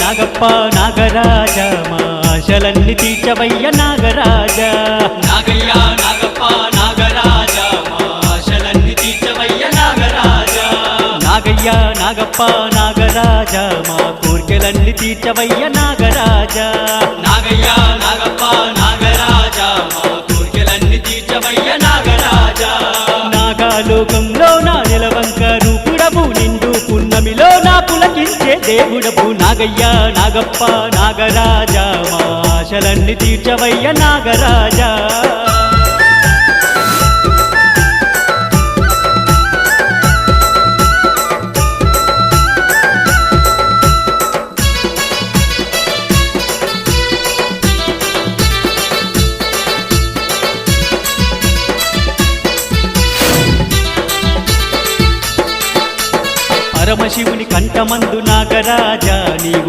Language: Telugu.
నాగప్ప నాగరాజ మా ఆశలన్నీ తీర్చవయ్య నాగరాజ నాగయ్య నాగప్ప నాగరాజ మా ఆశలన్నీ తీర్చవయ్య నాగరాజ నాగయ్య నాగప్ప నాగరాజ మా కోర్కెలన్నీ తీర్చవయ్య నాగరాజ నాగయ్య నాగప్ప నాగరాజ మా కోర్కెలన్నీ తీర్చవయ్య నాగరాజ నాగాలోకంలో నా నిలవంక రూపుడము నిండు పున్నమిలో నా పులకించే దేవుడము నాగయ్య నాగప్ప నాగరాజ మా ఆశలన్నీ తీర్చవయ్య నాగరాజ పరమశివుని కంఠమందు నాగరాజ నీవు